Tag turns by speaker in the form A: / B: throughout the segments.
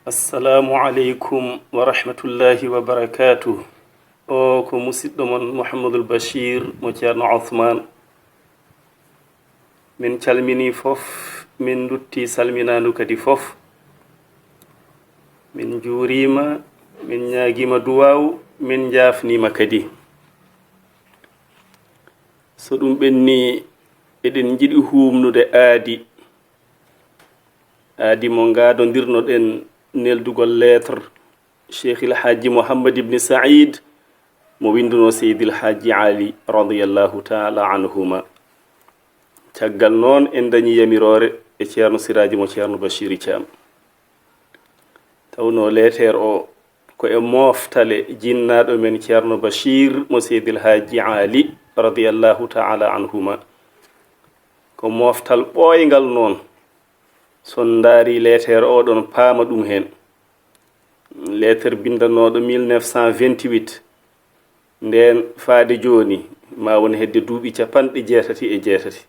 A: assalamu aleykum wa rahmatullahi wa barakatuh. O ko musidɗo mon Mouhamadoul Bachir mo ceerno Ousmane. Min calmini fof, min dutti salminandu kadi fof. Min juurima, min ñaagima duwaw, min jaafnima kadi. So ɗum ɓenni eɗen jiɗi humnude aadi mo ngaadondirnoɗen neldugol lettre Cheikh El Hadji Mouhammad ibn Saïd mo winduno Seydi El Hadji Ali radiyallahu ta'ala anhuma. Caggal noon en dañi yamirore e ceerno Siraji mo ceerno Bachir Thiam. Tawno lettere o ko e moftale jinnaɗo men ceerno Bachir mo Seydi El Hadji Ali radiyallahu ta'ala anhuma. Ko moftal ɓoyngal noon. Son daari lettere o ɗon paama ɗum hen. Lettere bindanoɗo 1928 nden faade joni ma won hedde duuɓi capanɗe 68.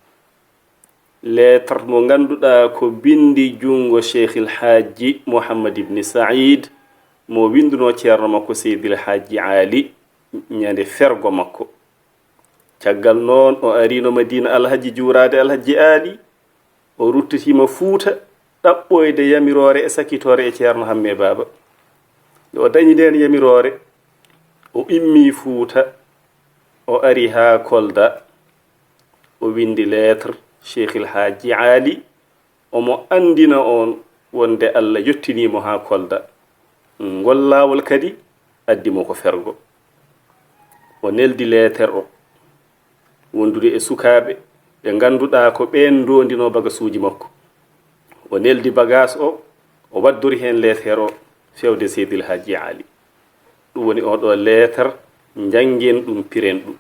A: Lettre mo ganduɗa ko bindi jungo Cheikh El Hadji Mouhammad ibn Saïd mo winduno ceerno makko Seydi El Hadji Ali ñande fergo makko. Caggal noon o arino Madina Alhaji juurade Alhaji Ali o ruttitima Fuuta ɗaɓɓoyde yamirore e sakitore e ceerno Hamme Baba. O dañi nden yamirore o immi Fuuta o ari ha Kolda o windi lettre Cheikh El Hadji Ali omo andina on wonde Allah yottinimo ha Kolda. Ngol lawol kadi addimo ko fergo. O neldi lettere o wondude e sukaɓe ɓe ganduɗa ko ɓen dondino bagasuji makko. O neldi bagage o waddori hen lettere o fewde Seydi El Hadji Ali. Ɗum woni oɗo lettere jangen ɗum piren ɗum.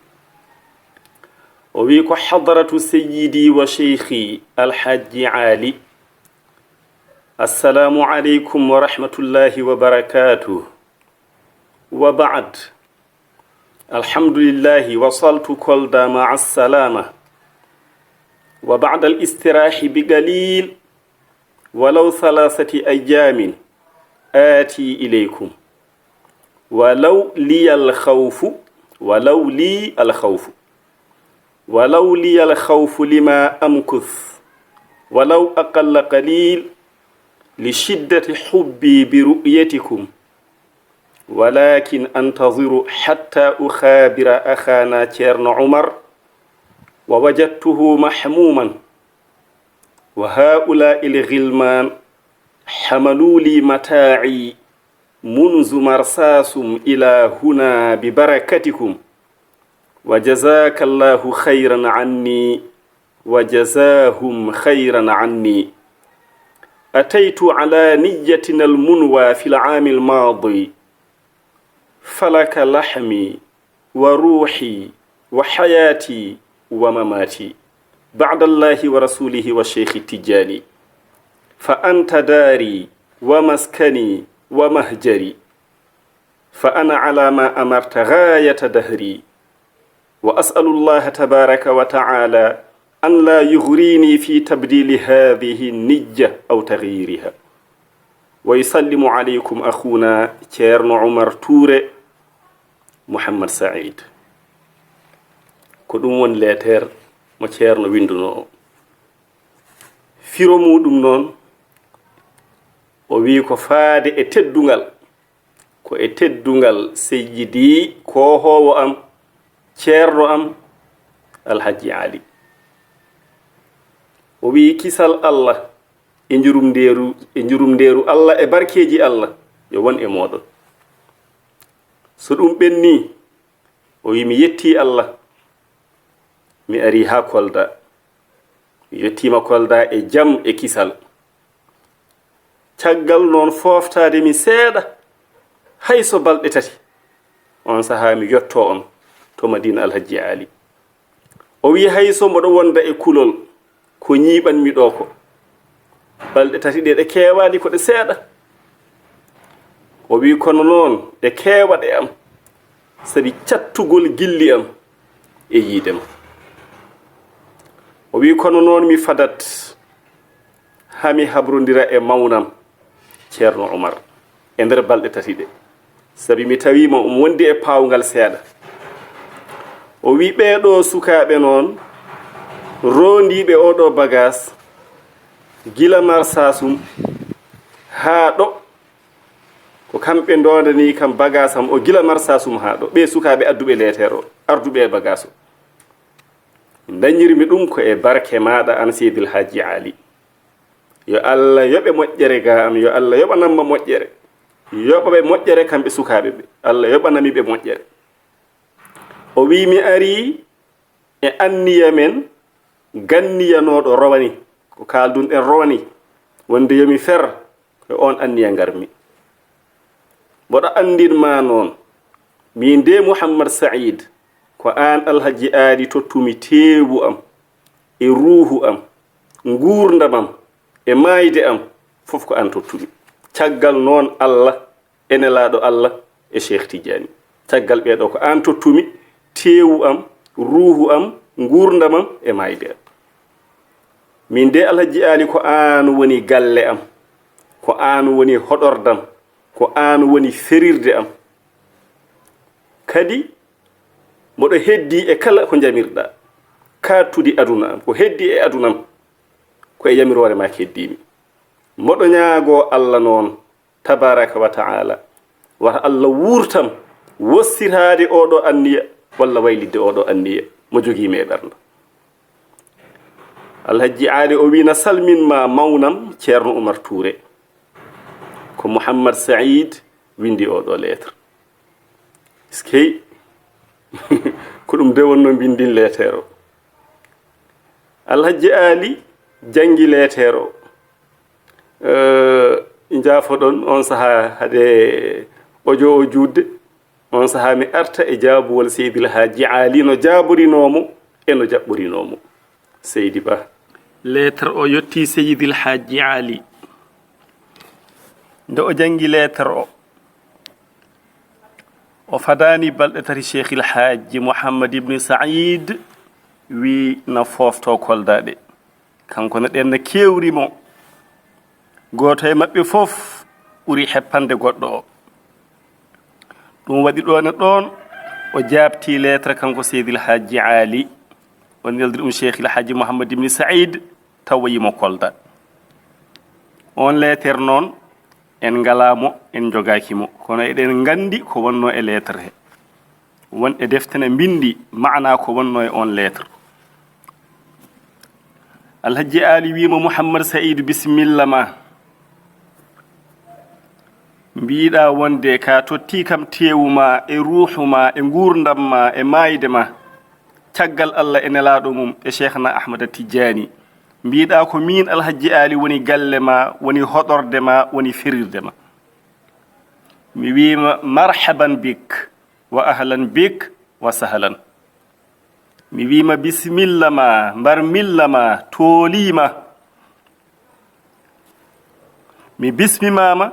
A: O wi ko hadratu sayyidi wa sheikhi Alhaji Ali. Assalamu aleykum wa rahmatullahi wa barakatuh. Wa ba'd. Alhamdulillahi wasaltu Kolda ma'a salama. Wa ba'da al-istirahi biqalil ولو 3 أيام آتي إليكم ولو لي الخوف لما أمكث ولو أقل قليل لشدة حبي برؤيتكم ولكن أنتظر حتى أخابر أخانا تيرن عمر ووجدته محموما وهؤلاء الغلمان حملوا لي متاعي منذ مرساسهم إلى هنا ببركتكم وجزاك الله خيرا عني وجزاهم خيرا عني. أتيت على نيتنا المنوى في العام الماضي فلك لحمي وروحي وحياتي ومماتي بعد الله ورسوله والشيخ التجاني فأنت داري ومسكني ومهجري فأنا على ما أمرت غاية دهري وأسأل الله تبارك وتعالى أن لا يغريني في تبديل هذه النية أو تغييرها. ويسلم عليكم أخونا تيرن عمر توري محمد سعيد. كدومون لاتر mo ceerno winduno o firo muɗum noon o wi ko faade e teddungal seyyidi kohowo am ceerno am Alhaji Ali. O wi kisal Allah e njurumndeeru Allah e barkeji Allah yo won e moɗon. So ɗum ɓenni o wi mi yetti Allah mi ari ha Kolda mi yettima Kolda e jam e kisal. Caggal noon foftade mi seeɗa hayso balɗe 3 on saha mi yotto on to Madina Alhaji Ali. O wi hayso mboɗo wonda e kulol ko ñiiɓanmi ɗo ko balɗe 3 ɗe keewani ko ɗe seeɗa. O wi kono noon ɗe keewaɗe am sabi cattugol gilli am e yiidema. O wi kono noon mi fadat hami habrondira e mawnam ceerno Umar. e nder balɗe tati ɗe sabi mi tawima wondi e pawngal seeɗa o wi ɓeeɗo sukaaɓe noon rondiɓe oɗo bagage gila marsasum haa ɗo ko kamɓe ndodani kam bagage am o gila marsasum haa ɗo ɓe sukaaɓe adduɓe leetere o arduɓe e bagage o dañirmi ɗum ko e barke maɗa an seydil haji ali yo allah yoɓe moƴƴere ga am yo allah yoɓanamma moƴƴere yoɓaɓe moƴƴere kamɓe sukaaɓe ɓe allah yoɓanami ɓe moƴƴere o wi mi ari e anniya men ganniyanoɗo rowani ko kaldun en rowani wonde yomi fer e on anniya ngarmi mboɗo andinma noon min de Mouhammad Saïd ko an alhaji aali tottumi teewu am e ruuhu am nguurdam am e maayde am fof ko an tottumi caggal noon Allah enelaaɗo Allah e Cheikh Tidiane caggal ɓeeɗo ko an tottumi teewu am ruuhu am nguurdam am e maayde am min de alhaji aali ko an woni galle am ko an woni hoɗordam ko an woni ferirde am kadi mboɗo heddi e kala ko jamirɗa kattude aduna am ko heddi e aduna am ko e yamirore ma keddimi mboɗo ñaago Allah noon tabaraka wa ta'ala wata Allah wurtam wossirade oɗo anniya walla waylidde oɗo anniya mo jogimi e ɓernda alhaji ali o wina salminma mawnam ceerno Oumar Touré ko Mouhammad Saïd windi oɗo lettre skey ko ɗum de wonno bindin lettere o alhaji ali jangi lettere o jaafoɗon on saha hade ojo o judde on saha mi arta e jaabuwol seydil haji ali no jaaborinomo e no jaɓɓorinomo seydi ba lettre o yetti seydil haji ali nde o jangi lettre o fadani balɗe tati Cheikh il Hadji Mouhammad ibn Saïd wi na fofto koldaɗe kanko no ɗen kewrimo goto e maɓɓe fof ɓuri heppande goɗɗo o ɗum waɗi ɗone ɗon o jabti lettre kanko seydil haji ali o neldi ɗum Cheikh il Hadji Mouhammad ibn Saïd taw wayimo kolda on lettre noon en ngalamo en jogakimo kono eɗen gandi ko wonno e lettre he won e deftene bindi maana ko wonno e on lettre alhaji ali wima Mouhammad Saïd bisimilla ma mbiɗa wonde ka totti kam tewuma e ruhuma e gurdam ma e mayde ma caggal Allah e nelaɗo mum e Cheikhna Ahmada Tidiani mbiɗa ko min alhaji ali woni galle ma woni hoɗorde ma woni ferirde ma mi wima marhaban bik wa ahlan bik wa sahlan mi wima bisimilla ma mbar milla ma toolima mi bismimama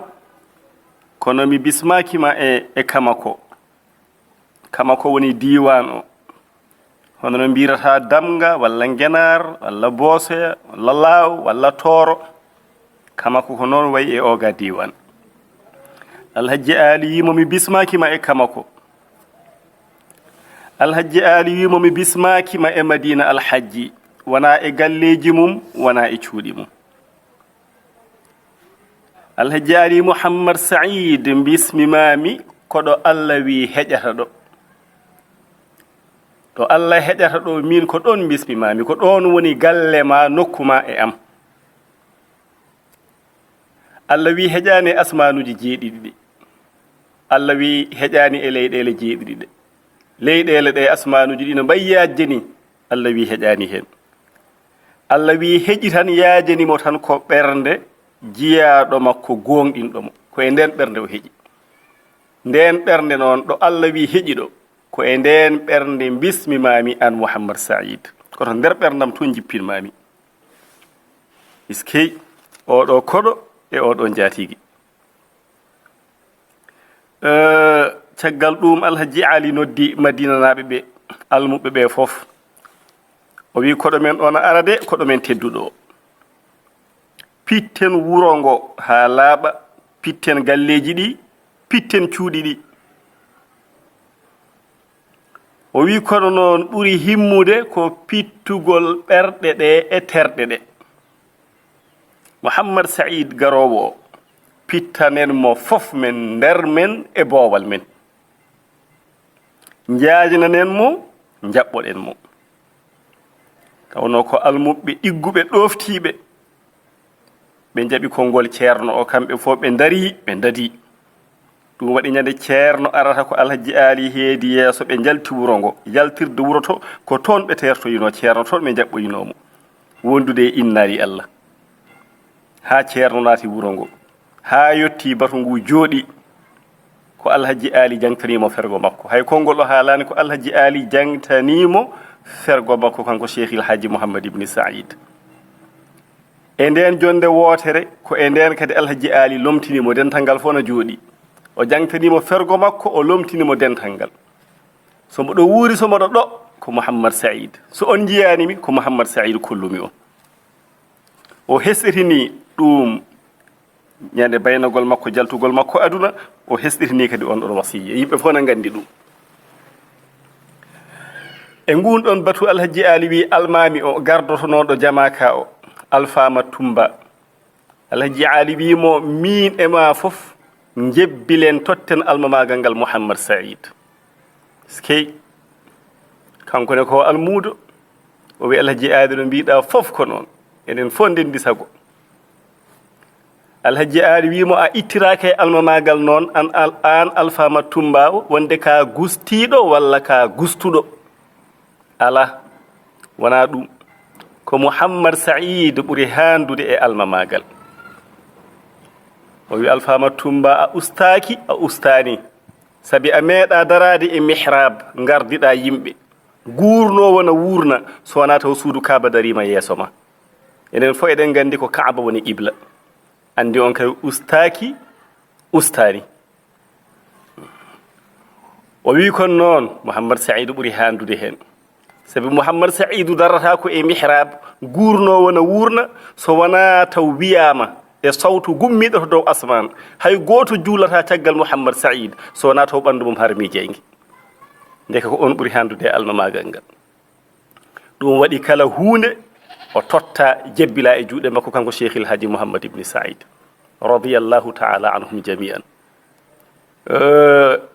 A: kono mi bismakima e kamako kamako woni diwan o hono no mbirata damga walla ngenar walla boosoya walla laaw walla tooro kamako ko noon wayi e oga diwan alhaji ali wimo mi bismakima e kamako alhaji ali wimo mi bismakima e madina alhaji wona e galleji mum wona e cuuɗi mum alhaji ali Mouhammad Saïd bismimami koɗo Allah wi heƴata ɗo to Allah heƴata ɗo min ko ɗon bismimami ko ɗon woni galle ma nokkuma e am Allah wi heƴani asmanuji jeeɗiɗi ɗi Allah wi heƴani e leyɗele jeeɗiɗi ɗe leyɗele ɗe asmanuji ɗi no mbayi yajjeni Allah wi heƴani hen Allah wi heƴi tan yajanimo tan ko ɓernde jiyaɗo makko gonɗinɗomo koye nden ɓernde o heƴi nden ɓernde noon ɗo Allah wi heƴi ɗo ko e nden ɓernde bismimami an Mouhammad Saïd koto nder ɓerdam tun jippinmami iskey oɗo koɗo e oɗo jatigi caggal ɗum alhaji ali noddi madinanaɓe ɓe almuɓe ɓe fof o wi koɗo men ɗon ara de koɗo men tedduɗo o pitten wuro ngo ha laaɓa pitten galleji ɗi pitten cuuɗi ɗi o wi kono noon ɓuri himmude ko pittugol ɓerɗe ɗe e terɗe ɗe Mouhammad Saïd garowo o pittanen mo fof men nder men e boowal men njaajinanen mo jaɓɓoɗen mo tawno ko almuɓɓe ɗigguɓe ɗoftiɓe ɓe jaɓi konngol ceerno o kamɓe fof ɓe dari ɓe dadi ɗum waɗi ñande ceerno arata ko alhaji aali heedi yeeso ɓe jalti wuro ngo yaltirde wuro to ko toon ɓe tertoyino ceerno toon ɓe jaɓɓoyinomo wondude e innari Allah ha ceerno naati wuro ngo ha yetti batu ngu jooɗi ko alhaji aali jangtanimo fergo makko hay konngol o haalani ko alhaji aali jangtanimo fergo makko kanko cheikhil haji mouhammad ibni saïd e nden jonde wootere ko e nden kadi alhaji aali lomtinimo dental ngal fof no jooɗi o jangtanimo fergo makko o lomtinimo dental ngal so mboɗo wuuri so mboɗo ɗo ko mouhammad saïd so on jiyanimi ko mouhammad saïd kollumi on o hesɗitini ɗum ñande baynagol makko jaltugol makko aduna o hesɗitini kadi on ɗon wasiya yimɓe fof na gandi ɗum e ngun ɗon batu alhaji ali wi almami o gardotonoɗo jamaka o alfama tumba alhaji ali wimo min e ma fof jebbilen totten almamagal ngal mouhammad saïd skey kankone ko almudo o wi alhaji ali no mbiɗa fof ko noon enen fof ndendi sago alhaji ali wimo a ittirake almamagal noon an alfama tumba wonde ka gustiɗo walla ka gustuɗo ala wona ɗum ko mouhammad saïd ɓuri handude e almamagal o wi alfama tumba a ustaki a ustani sabi a meeɗa darade e mihrab gardiɗa yimɓe gurnowo no wurna so wona taw suudu kaaba darima yeeso ma enen fof eɗen gandi ko kaaba woni qibla andi on kay ustaki ustani o wi kon noon mouhammad saïd ɓuri handude hen sabi mouhammad saïdu darata ko e mihrab gurnowo no wurna so wona taw wiyama e sawtu gummiɗo to dow asman hay goto juulata caggal mouhammad saïd so wona taw ɓandu mum harmi jeygi ndeka ko on ɓuri handude e almamagal ngal ɗum waɗi kala hunde o totta jebbila e juuɗe makko kanko cheikhil haji mouhammad ibni saïd radiyallahu taala anhum jami'an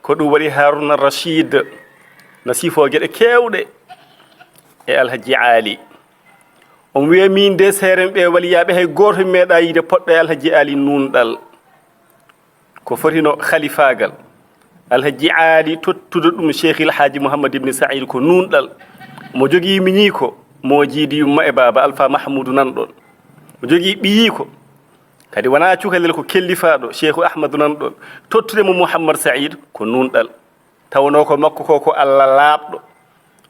A: ko ɗum waɗi haruna rachid no sifo gueɗe kewɗe e alhaji ali on wiya min de seeren ɓe waliyaɓe hay goto meeɗa yiide poɗɗo e alhaji ali nunɗal ko fotino khalifagal alhaji ali tottude ɗum cheikhil haji mouhammad ibni saïd ko nunɗal mo jogui miñi ko mo jiidi yumma e baba alpha mahmoudou nanɗon mo jogui ɓiyi ko kadi wona cukalel ko kellifaɗo cheikhu ahmadou nanɗon tottude mo mouhammad saïd ko nunɗal tawno ko makko ko allah laaɓɗo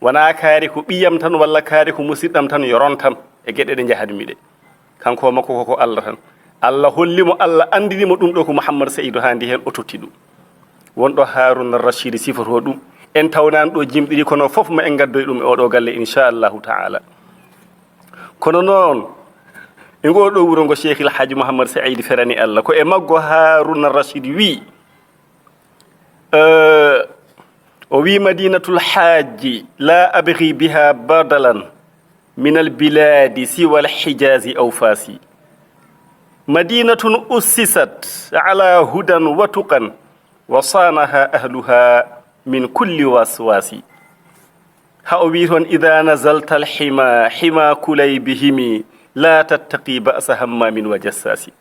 A: wona kaari ko ɓiyam tan walla kaari ko musidɗam tan yoron tan e gueɗe ɗe jahadmi ɗe kanko makko ko allah tan allah hollimo allah andinimo ɗum ɗo ko mouhammad saïdou handi hen o totti ɗum wonɗo haruna rachid sifoto ɗum en tawnani ɗo jimɗiɗi kono fof ma en gaddoy ɗum e oɗo galle inchallahu taala kono noon e ngoɗo wuro ngo cheikhil haji mouhammad saïd ferani allah ko e maggo haruna rachid wi o wi madinatul haji la abghi biha badalan min albiladi siwa alhijazi aw fasi madinatun ussisat ala hudan wa tuqan wa sanaha ahluha min kulli waswasi ha o wi toon ida nazalta alhima hima kulaybihimi la tattaqi ba'sa hammamin wa jassasi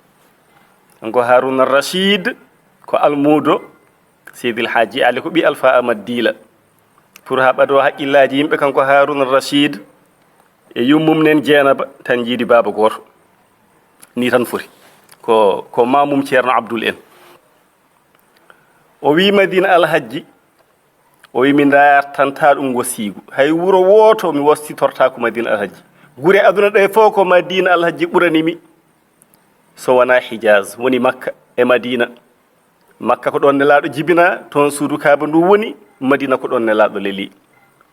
A: ngo haruna rachid ko almudo seydil haji ali ko ɓi alpha amad dila pour ha ɓaɗo haqqillaji yimɓe kanko haruna rachid e yummum nen jeenaba tan jiidi baba goto ni tan foti ko mamum ceerno abdoul en o wi madina alhaji o wi mi dartanta ɗum wasigu hay wuro woto mi wastitorta ko madina alhaji gure aduna ɗe fof ko madina alhaji ɓuranimi so wona hijaz woni makka e madina makka ko ɗon nelaɗo jibina toon suudu kaaba ndu woni madina ko ɗon nelaɗo leeli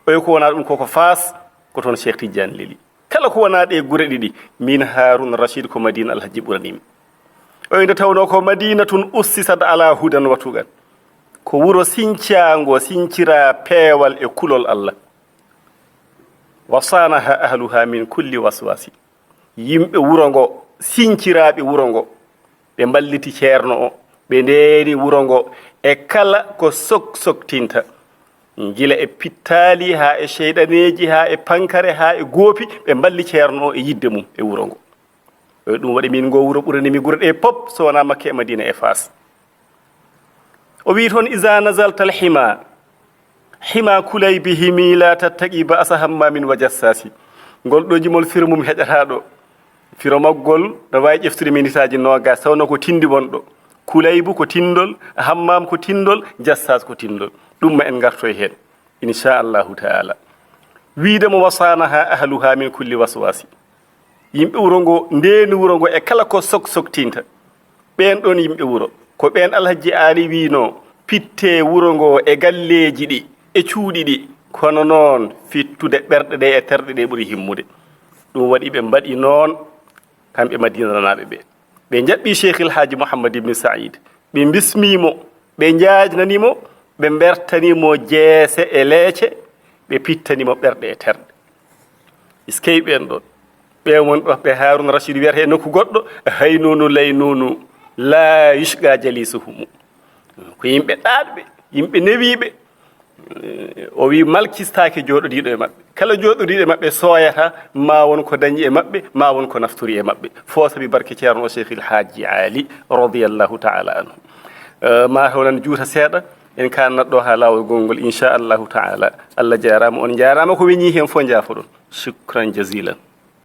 A: oy ko wona ɗum koko fas ko toon cheikh tidiane leeli kala ko wona ɗe gure ɗiɗi min harun rachid ko madina alhaji ɓuranimi o inde tawno ko madinatun ussisat ala hudan watugan ko wuro sincaango sincira peewal e kulol Allah wasanaha ahluha min kulli waswasi yimɓe wuro ngo sinciraaɓe wuro ngo ɓe mballiti ceerno o ɓe ndeeni wuro ngo e kala ko soktinta gila e pittaali haa e cheyɗaneeji haa e pankare haa e goopi ɓe mballi ceerno o e yidde mum e wuro ngo ɗum waɗi min ngo wuro ɓuranimi gure ɗe pop so wonaa Makka e Madina e Fas o wi toon isa nasalta alhima hima kulaybi himi la tattaqi ba asa hamma min wajassasi ngol ɗo jimol firo mum heƴata ɗo firo maggol no wawi ƴeftude minitaji nogas tawno ko tindi wonɗo kulaybu ko tindol hammam ko tindol jassas ko tindol ɗum ma en gartoy hen inchallahu taala wiidemo wasanaha ahluha min kulli waswasi yimɓe wuro ngo ndeni wuro ngo e kala ko soktinta ɓen ɗon yimɓe wuro ko ɓen alhaji ali wino pitte wuro ngo e galleji ɗi e cuuɗi ɗi kono noon fittude ɓerɗe ɗe e terɗe ɗe ɓuuri himmude ɗum waɗi ɓe mbaɗi noon kamɓe madinanaɓe ɓe jaɓɓi cheikh el hadji mouhammad ibne saïd ɓe bismimo ɓe jaajnanimo ɓe bertanimo jeese e leece ɓe pittanimo ɓerɗe e terɗe iskey ɓen ɗon ɓe won ɗo ɓe haruna rachid wiyata e nokku goɗɗo haynunu laynunu la yushga jalisuhumu ko yimɓe ɗaɗɓe yimɓe newiɓe o wi malkistake joɗodiɗo e maɓɓe kala joɗodiɗo e maɓɓe sooyata ma won ko dañi e maɓɓe ma won ko nafturi e maɓɓe fo sabi barke ceerno o cheikh il hadji ali radiyallahu taala anhu ma hewnan juuta seeɗa en kannat ɗo ha lawol gongol inchallahu taala Allah jarama on jarama ko weñi hen fo jaafoɗon shukran jazilan